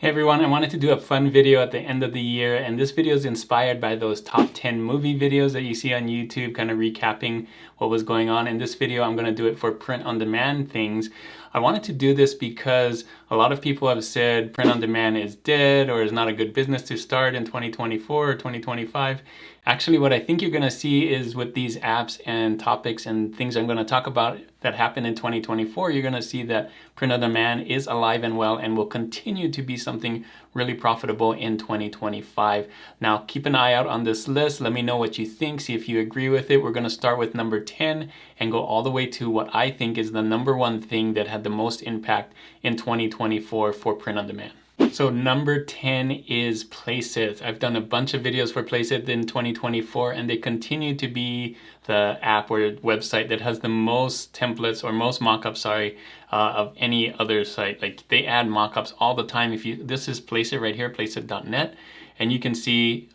everyone, I wanted to do a fun video at the end of the year, and this video is inspired by those top 10 movie videos that you see on YouTube, kind of recapping what was going on. In this video, I'm going to do it for print-on-demand things. I wanted to do this because a lot of people have said print-on-demand is dead or is not a good business to start in 2024 or 2025. Actually, what I think you're going to see is with these apps and topics and things I'm going to talk about that happened in 2024, you're going to see that print-on-demand is alive and well and will continue to be something really profitable in 2025. Now, keep an eye out on this list. Let me know what you think. See if you agree with it. We're going to start with number 10 and go all the way to what I think is the number one thing that had the most impact in 2024 for print-on-demand. So number 10 is Placeit. I've done a bunch of videos for Placeit in 2024, and they continue to be the app or website that has the most templates or most mockups, of any other site. Like, they add mockups all the time. This is Placeit right here, placeit.net. And you can see,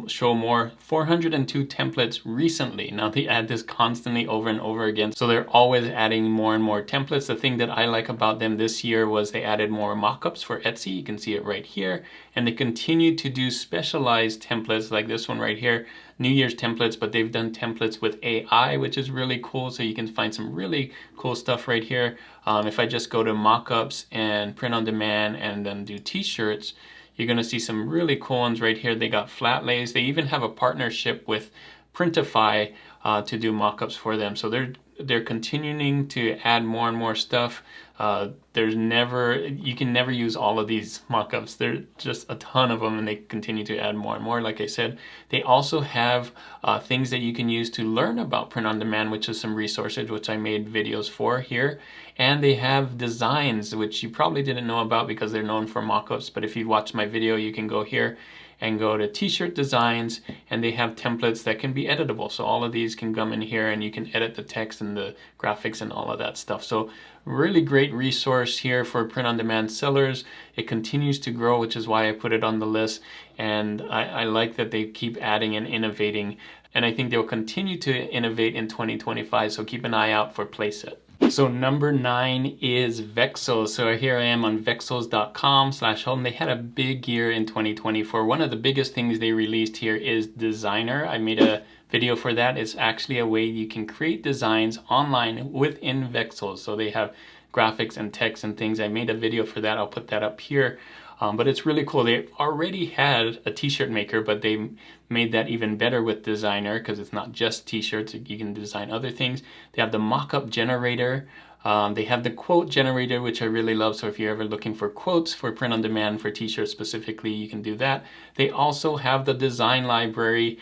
show more, 402 templates recently. Now they add this constantly over and over again. So they're always adding more and more templates. The thing that I like about them this year was they added more mockups for Etsy. You can see it right here. And they continue to do specialized templates like this one right here, New Year's templates, but they've done templates with AI, which is really cool. So you can find some really cool stuff right here. If I just go to mockups and print on demand and then do t-shirts, you're going to see some really cool ones right here. They got flat lays. They even have a partnership with Printify to do mockups for them. So they're continuing to add more and more stuff. You can never use all of these mockups. There's just a ton of them, and they continue to add more and more. Like I said, they also have things that you can use to learn about print on demand, which is some resources which I made videos for here. And they have designs, which you probably didn't know about because they're known for mockups. But if you watch my video, you can go here and go to t-shirt designs, and they have templates that can be editable. So all of these can come in here and you can edit the text and the graphics and all of that stuff. So really great resource here for print-on-demand sellers. It continues to grow, which is why I put it on the list. And I like that they keep adding and innovating. And I think they'll continue to innovate in 2025. So keep an eye out for Placeit. So number 9 is Vexos. So here I am on vexos.com/home. They had a big year in 2024. One of the biggest things they released here is Designer. I made a video for that. It's actually a way you can create designs online within Vexos. So they have graphics and text and things. I made a video for that. I'll put that up here. But it's really cool. They already had a t-shirt maker, but they made that even better with Designer because it's not just t-shirts. You can design other things. They have the mock-up generator. They have the quote generator, which I really love. So if you're ever looking for quotes for print on demand for t-shirts specifically, you can do that. They also have the design library,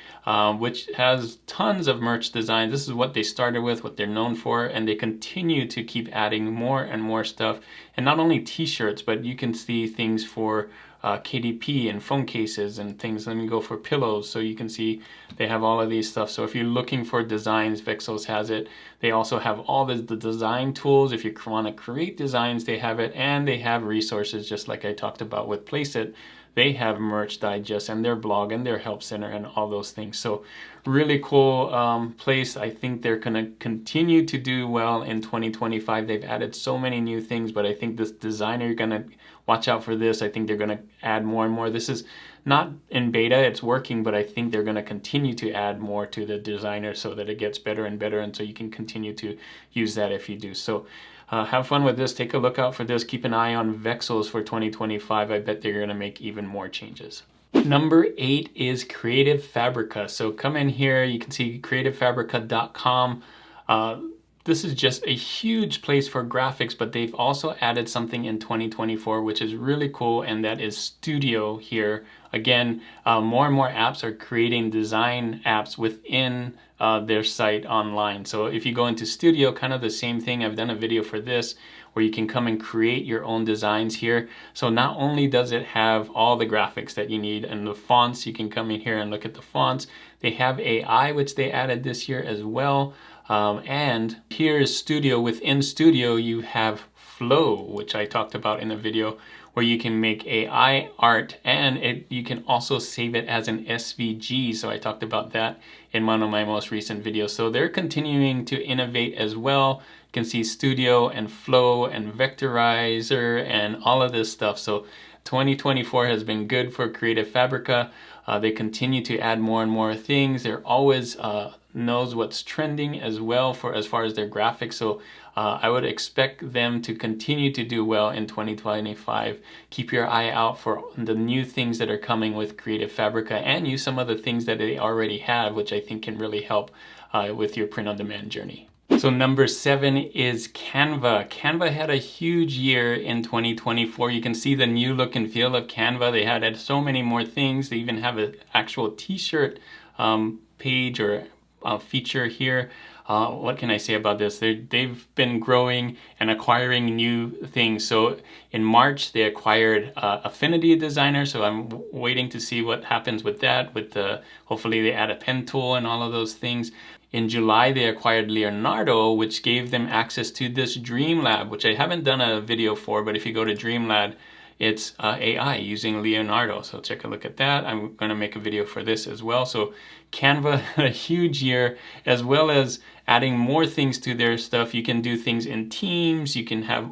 which has tons of merch designs. This is what they started with, what they're known for, and they continue to keep adding more and more stuff. And not only t-shirts, but you can see things for KDP and phone cases and things. Let me go for pillows. So you can see they have all of these stuff. So if you're looking for designs, Vexos has it. They also have all the design tools. If you want to create designs, they have it. And they have resources, just like I talked about with Placeit. They have Merch Digest and their blog and their help center and all those things. So really cool place. I think they're going to continue to do well in 2025. They've added so many new things, but I think this Designer, you're going to watch out for this. I think they're going to add more and more. This is not in beta, it's working, but I think they're going to continue to add more to the Designer so that it gets better and better, and so you can continue to use that if you do. So have fun with this. Take a look out for this. Keep an eye on Vexos for 2025. I bet they're going to make even more changes. Number 8 is Creative Fabrica. So come in here. You can see creativefabrica.com. This is just a huge place for graphics, but they've also added something in 2024, which is really cool, and that is Studio here. Again, more and more apps are creating design apps within their site online. So if you go into Studio, kind of the same thing. I've done a video for this where you can come and create your own designs here. So not only does it have all the graphics that you need and the fonts, you can come in here and look at the fonts. They have AI, which they added this year as well. And here is Studio. Within Studio, you have Flow, which I talked about in a video, where you can make AI art, and you can also save it as an SVG. So I talked about that in one of my most recent videos. So they're continuing to innovate as well. You can see Studio and Flow and Vectorizer and all of this stuff. So 2024 has been good for Creative Fabrica. They continue to add more and more things. They're always knows what's trending as well for as far as their graphics. So I would expect them to continue to do well in 2025. Keep your eye out for the new things that are coming with Creative Fabrica, and use some of the things that they already have, which I think can really help with your print-on-demand journey. So number 7 is Canva. Canva had a huge year in 2024. You can see the new look and feel of Canva. They had so many more things. They even have an actual t-shirt page or feature here. What can I say about this? They've been growing and acquiring new things. So in March, they acquired Affinity Designer. So I'm waiting to see what happens with that. Hopefully they add a pen tool and all of those things. In July, they acquired Leonardo, which gave them access to this Dreamlab, which I haven't done a video for, but if you go to Dreamlab, it's AI using Leonardo. So take a look at that. I'm going to make a video for this as well. So Canva had a huge year, as well as adding more things to their stuff. You can do things in teams.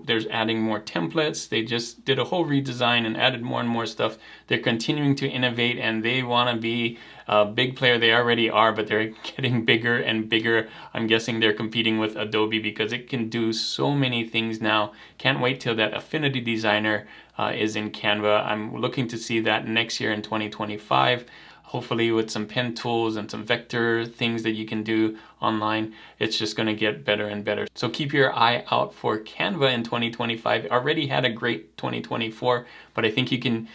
There's adding more templates. They just did a whole redesign and added more and more stuff. They're continuing to innovate, and they want to be a big player. They already are, but they're getting bigger and bigger. I'm guessing they're competing with Adobe because it can do so many things now. Can't wait till that Affinity Designer is in Canva. I'm looking to see that next year in 2025. Hopefully with some pen tools and some vector things that you can do online, it's just going to get better and better. So keep your eye out for Canva in 2025. Already had a great 2024, but I think you can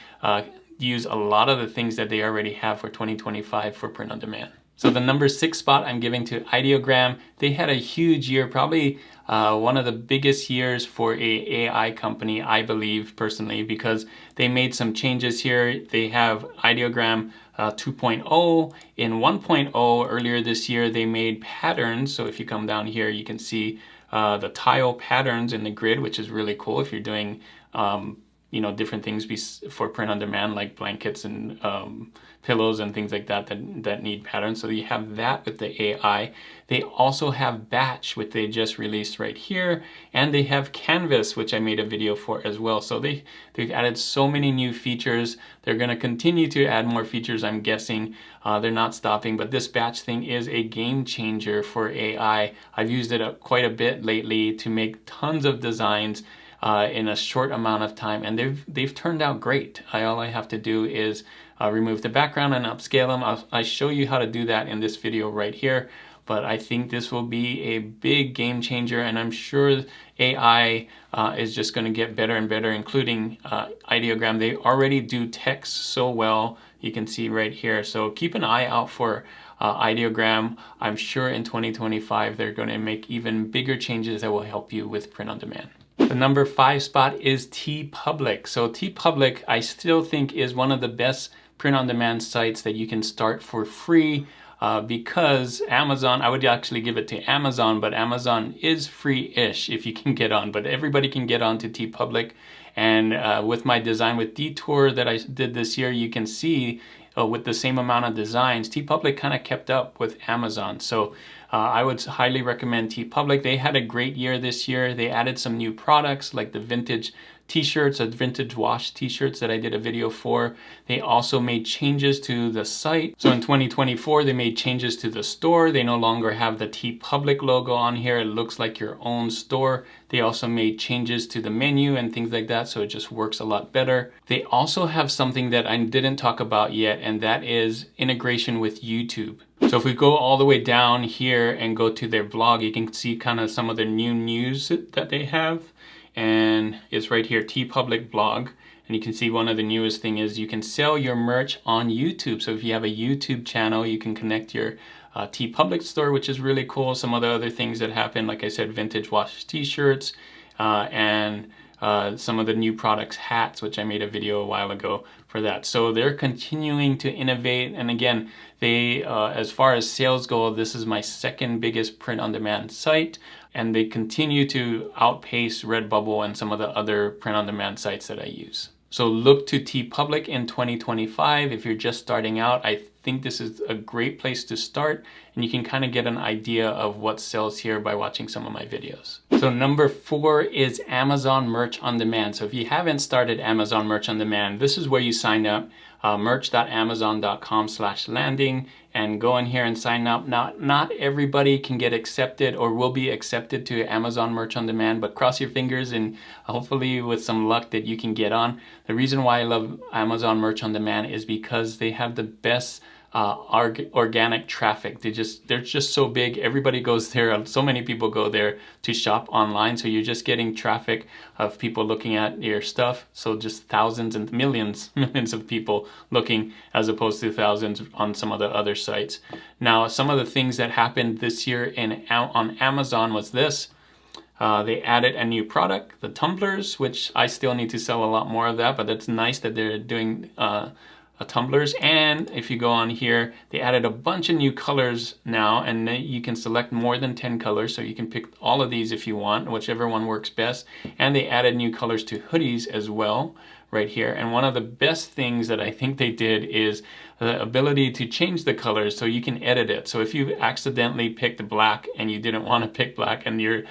use a lot of the things that they already have for 2025 for print on demand. So the number 6 spot I'm giving to Ideogram. They had a huge year, probably one of the biggest years for a AI company, I believe personally, because they made some changes here. They have Ideogram 2.0. In 1.0 earlier this year, they made patterns. So if you come down here, you can see the tile patterns in the grid, which is really cool if you're doing different things for print on demand, like blankets and pillows and things like that need patterns. So you have that with the AI. They also have Batch, which they just released right here, and they have Canvas, which I made a video for as well. So they've added so many new features. They're going to continue to add more features, I'm guessing. They're not stopping, but this Batch thing is a game changer for AI. I've used it quite a bit lately to make tons of designs in a short amount of time, and they've turned out great. All I have to do is remove the background and upscale them. I'll show you how to do that in this video right here, but I think this will be a big game changer, and I'm sure AI is just going to get better and better, including Ideogram. They already do text so well, you can see right here. So keep an eye out for Ideogram. I'm sure in 2025 they're going to make even bigger changes that will help you with print on demand. The number 5 spot is TeePublic. So TeePublic, I still think, is one of the best print-on-demand sites that you can start for free because Amazon, I would actually give it to Amazon, but Amazon is free-ish if you can get on. But everybody can get on to TeePublic. And with my Design with Detour that I did this year, you can see with the same amount of designs, TeePublic kind of kept up with Amazon. So I would highly recommend TeePublic. They had a great year this year. They added some new products like the vintage t-shirts, vintage wash t-shirts that I did a video for. They also made changes to the site. So in 2024, they made changes to the store. They no longer have the TeePublic logo on here. It looks like your own store. They also made changes to the menu and things like that, so it just works a lot better. They also have something that I didn't talk about yet, and that is integration with YouTube. So if we go all the way down here and go to their blog, you can see kind of some of the new news that they have. And it's right here, TeePublic blog. And you can see one of the newest thing is you can sell your merch on YouTube. So if you have a YouTube channel, you can connect your TeePublic store, which is really cool. Some of the other things that happen, like I said, vintage wash t-shirts and some of the new products, hats, which I made a video a while ago for that. So they're continuing to innovate. And again, they, as far as sales go, this is my second biggest print-on-demand site. And they continue to outpace Redbubble and some of the other print-on-demand sites that I use. So look to TeePublic in 2025. If you're just starting out, I think this is a great place to start, and you can kind of get an idea of what sells here by watching some of my videos. So number 4 is Amazon Merch on Demand. So if you haven't started Amazon Merch on Demand, this is where you sign up, merch.amazon.com/landing, and go in here and sign up. Not everybody can get accepted or will be accepted to Amazon Merch on Demand, but cross your fingers and hopefully with some luck that you can get on. The reason why I love Amazon Merch on Demand is because they have the best organic traffic. They're just so big. Everybody goes there. So many people go there to shop online. So you're just getting traffic of people looking at your stuff. So just thousands and millions of people looking, as opposed to thousands on some of the other sites. Now, some of the things that happened this year on Amazon was this. They added a new product, the tumblers, which I still need to sell a lot more of that, but it's nice that they're doing tumblers. And if you go on here, they added a bunch of new colors now, and you can select more than 10 colors, so you can pick all of these if you want, whichever one works best. And they added new colors to hoodies as well right here. And one of the best things that I think they did is the ability to change the colors, so you can edit it. So if you accidentally picked black and you didn't want to pick black, and the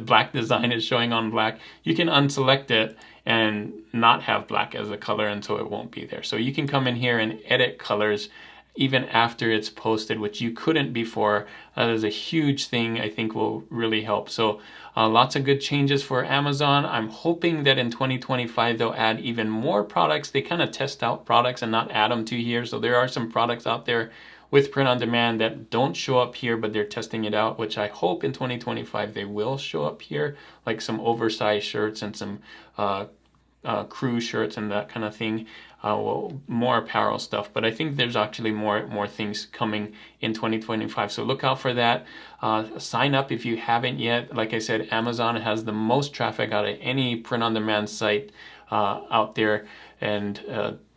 black design is showing on black, you can unselect it and not have black as a color, and so it won't be there. So you can come in here and edit colors even after it's posted, which you couldn't before. That is a huge thing I think will really help. So lots of good changes for Amazon. I'm hoping that in 2025 they'll add even more products. They kind of test out products and not add them to here. So there are some products out there with print on demand that don't show up here, but they're testing it out, which I hope in 2025 they will show up here, like some oversized shirts and some crew shirts and that kind of thing. More apparel stuff, but I think there's actually more things coming in 2025, so look out for that. Sign up if you haven't yet. Like I said, Amazon has the most traffic out of any print-on-demand site out there, and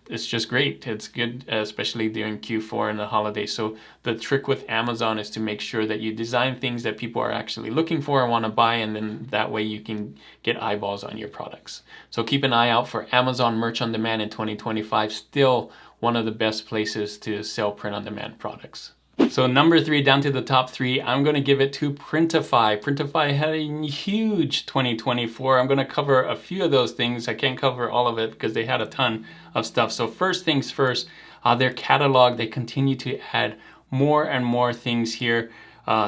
it's just great. It's good, especially during Q4 and the holidays. So the trick with Amazon is to make sure that you design things that people are actually looking for and want to buy, and then that way you can get eyeballs on your products. So keep an eye out for Amazon Merch on Demand in 2025. Still one of the best places to sell print-on-demand products. So number 3, down to the top 3, I'm going to give it to Printify. Printify had a huge 2024. I'm going to cover a few of those things. I can't cover all of it because they had a ton of stuff. So first things first, their catalog, they continue to add more and more things here.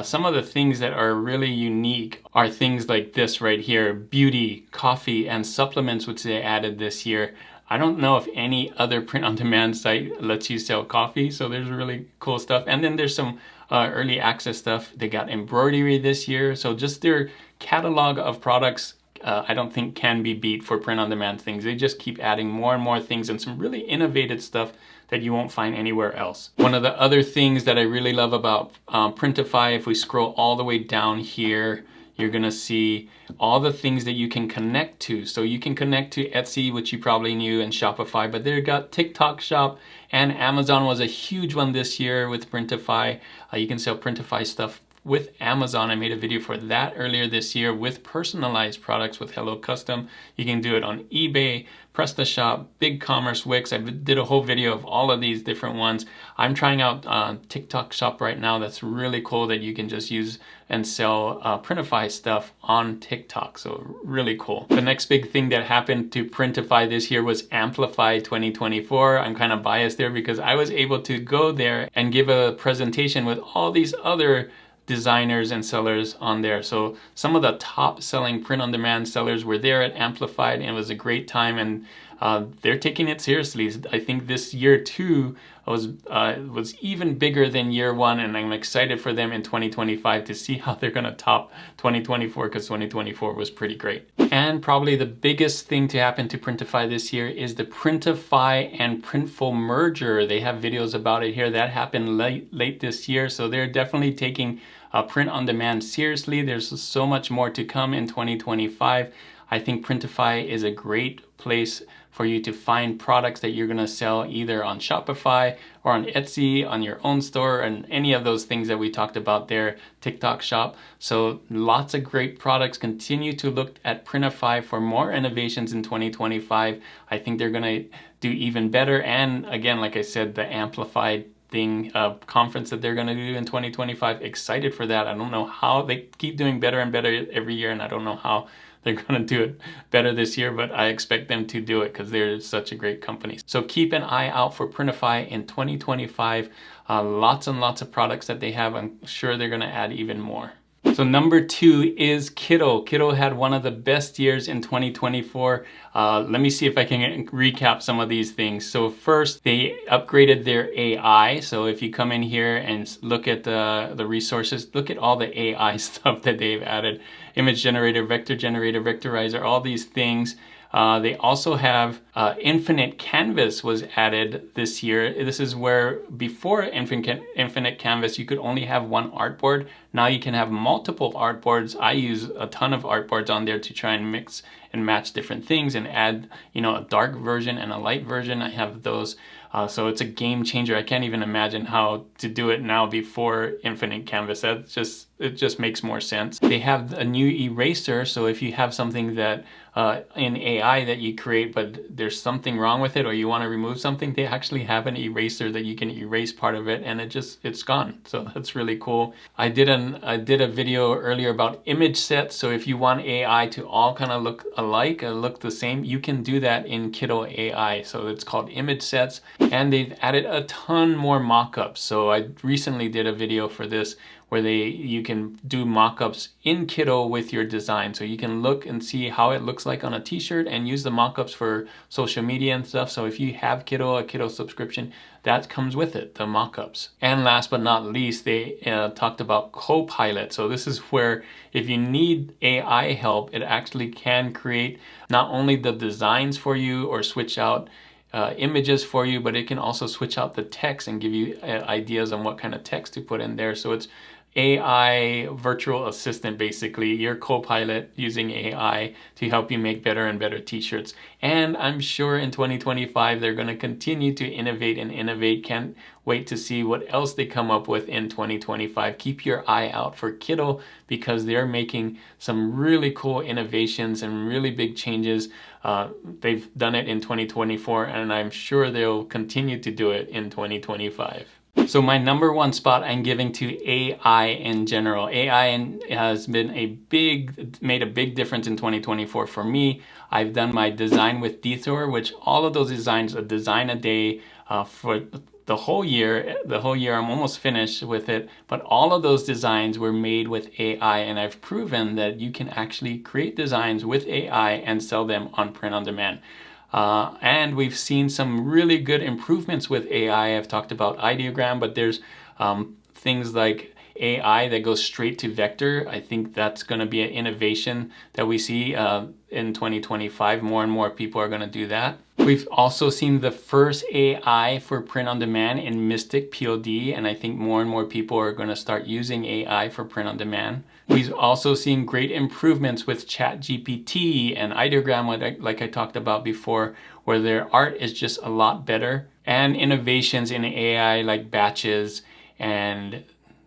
Some of the things that are really unique are things like this right here, beauty, coffee, and supplements, which they added this year. I don't know if any other print-on-demand site lets you sell coffee, so there's really cool stuff. And then there's some early access stuff. They got embroidery this year, so just their catalog of products I don't think can be beat for print-on-demand things. They just keep adding more and more things and some really innovative stuff that you won't find anywhere else. One of the other things that I really love about Printify, if we scroll all the way down here, you're gonna see all the things that you can connect to. So you can connect to Etsy, which you probably knew, and Shopify, but they've got TikTok Shop, and Amazon was a huge one this year with Printify. You can sell Printify stuff with Amazon. I made a video for that earlier this year with personalized products with Hello Custom. You can do it on eBay, PrestaShop, BigCommerce, Wix. I did a whole video of all of these different ones. I'm trying out TikTok Shop right now. That's really cool that you can just use and sell Printify stuff on TikTok. So really cool. The next big thing that happened to Printify this year was Amplify 2024. I'm kind of biased there because I was able to go there and give a presentation with all these other designers and sellers on there. So some of the top selling print-on-demand sellers were there at Amplified, and it was a great time, and they're taking it seriously. I think this year too was even bigger than year one, and I'm excited for them in 2025 to see how they're going to top 2024, because 2024 was pretty great. And probably the biggest thing to happen to Printify this year is the Printify and Printful merger. They have videos about it here. That happened late this year, so they're definitely taking print on demand seriously. There's so much more to come in 2025. I think Printify is a great place for you to find products that you're going to sell either on Shopify or on Etsy, on your own store, and any of those things that we talked about there, TikTok Shop. So lots of great products. Continue to look at Printify for more innovations in 2025. I think they're going to do even better. And again, like I said, the Amplified thing, conference that they're going to do in 2025. Excited for that. I don't know how they keep doing better and better every year, and I don't know how they're going to do it better this year, but I expect them to do it because they're such a great company. So keep an eye out for Printify in 2025. Lots and lots of products that they have. I'm sure they're going to add even more. So number 2 is Kiddo. Kiddo had one of the best years in 2024. Let me see if I can recap some of these things. So first, they upgraded their AI. So if you come in here and look at the resources, look at all the AI stuff that they've added. Image generator, vectorizer, all these things. They also have infinite canvas was added this year. This is where before infinite canvas, you could only have one artboard. Now you can have multiple artboards. I use a ton of artboards on there to try and mix and match different things and add, a dark version and a light version. I have those. So it's a game changer. I can't even imagine how to do it now before infinite canvas. It just makes more sense. They have a new eraser. So if you have something that in AI that you create, but there's something wrong with it, or you want to remove something, they actually have an eraser that you can erase part of it, and it's gone. So that's really cool. I did a video earlier about image sets. So if you want AI to all kind of look alike, look the same, you can do that in Kiddo AI. So it's called image sets, and they've added a ton more mockups. So I recently did a video for this where you can do mockups in Kiddo with your design. So you can look and see how it looks like on a t-shirt and use the mockups for social media and stuff. So if you have a Kiddo subscription, that comes with it, the mockups. And last but not least, they talked about Copilot. So this is where if you need AI help, it actually can create not only the designs for you or switch out images for you, but it can also switch out the text and give you ideas on what kind of text to put in there. So it's AI virtual assistant, basically your co-pilot using AI to help you make better and better t-shirts. And I'm sure in 2025 they're going to continue to innovate and innovate. Can't wait to see what else they come up with in 2025. Keep your eye out for Kiddo because they're making some really cool innovations and really big changes. They've done it in 2024, and I'm sure they'll continue to do it in 2025. So my number 1 spot I'm giving to AI in general. AI has been made a big difference in 2024 for me. I've done my design with Detour, which all of those designs, a design a day for the whole year. The whole year I'm almost finished with it, but all of those designs were made with AI, and I've proven that you can actually create designs with AI and sell them on print on demand. And we've seen some really good improvements with AI. I've talked about Ideogram, but there's things like AI that goes straight to vector. I think that's going to be an innovation that we see in 2025. More and more people are going to do that. We've also seen the first AI for print on demand in Mystic POD, and I think more and more people are going to start using AI for print on demand. We've also seen great improvements with ChatGPT and Ideogram, like I talked about before, where their art is just a lot better. And innovations in AI like batches and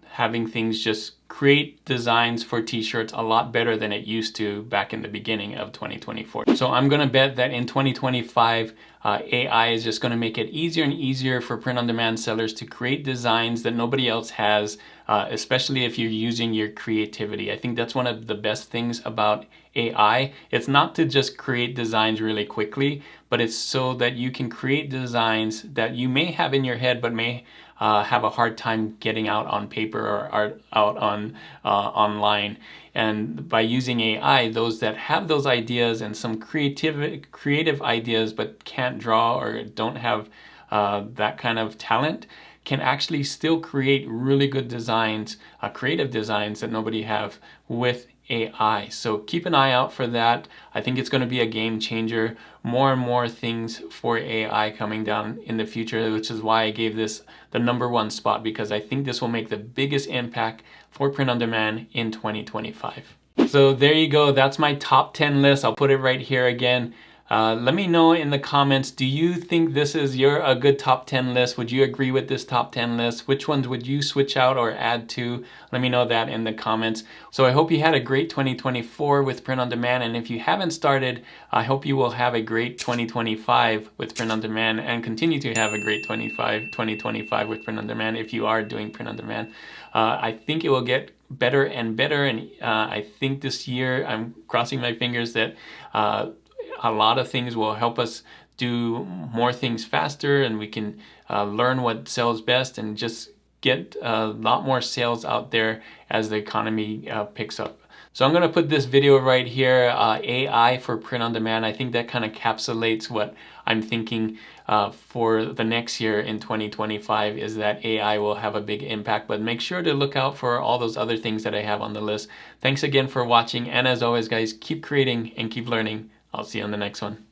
having things just create designs for t-shirts a lot better than it used to back in the beginning of 2024. So I'm going to bet that in 2025, AI is just going to make it easier and easier for print-on-demand sellers to create designs that nobody else has, especially if you're using your creativity. I think that's one of the best things about AI. It's not to just create designs really quickly, but it's so that you can create designs that you may have in your head, but may have a hard time getting out on paper or out on online. And by using AI, those that have those ideas and some creative ideas but can't draw or don't have that kind of talent can actually still create really good designs, creative designs that nobody have with AI. So keep an eye out for that. I think it's going to be a game changer. More and more things for AI coming down in the future, which is why I gave this the #1 spot, because I think this will make the biggest impact for print on demand in 2025. So there you go. That's my top 10 list. I'll put it right here again. Let me know in the comments, do you think this is a good top 10 list? Would you agree with this top 10 list? Which ones would you switch out or add to? Let me know that in the comments. So I hope you had a great 2024 with print on demand, and if you haven't started, I hope you will have a great 2025 with print on demand and continue to have a great 2025 with print on demand if you are doing print on demand. I think it will get better and better, and I think this year, I'm crossing my fingers that a lot of things will help us do more things faster, and we can learn what sells best and just get a lot more sales out there as the economy picks up. So I'm going to put this video right here, AI for print on demand. I think that kind of encapsulates what I'm thinking for the next year in 2025 is that AI will have a big impact, but make sure to look out for all those other things that I have on the list. Thanks again for watching, and as always guys, keep creating and keep learning. I'll see you on the next one.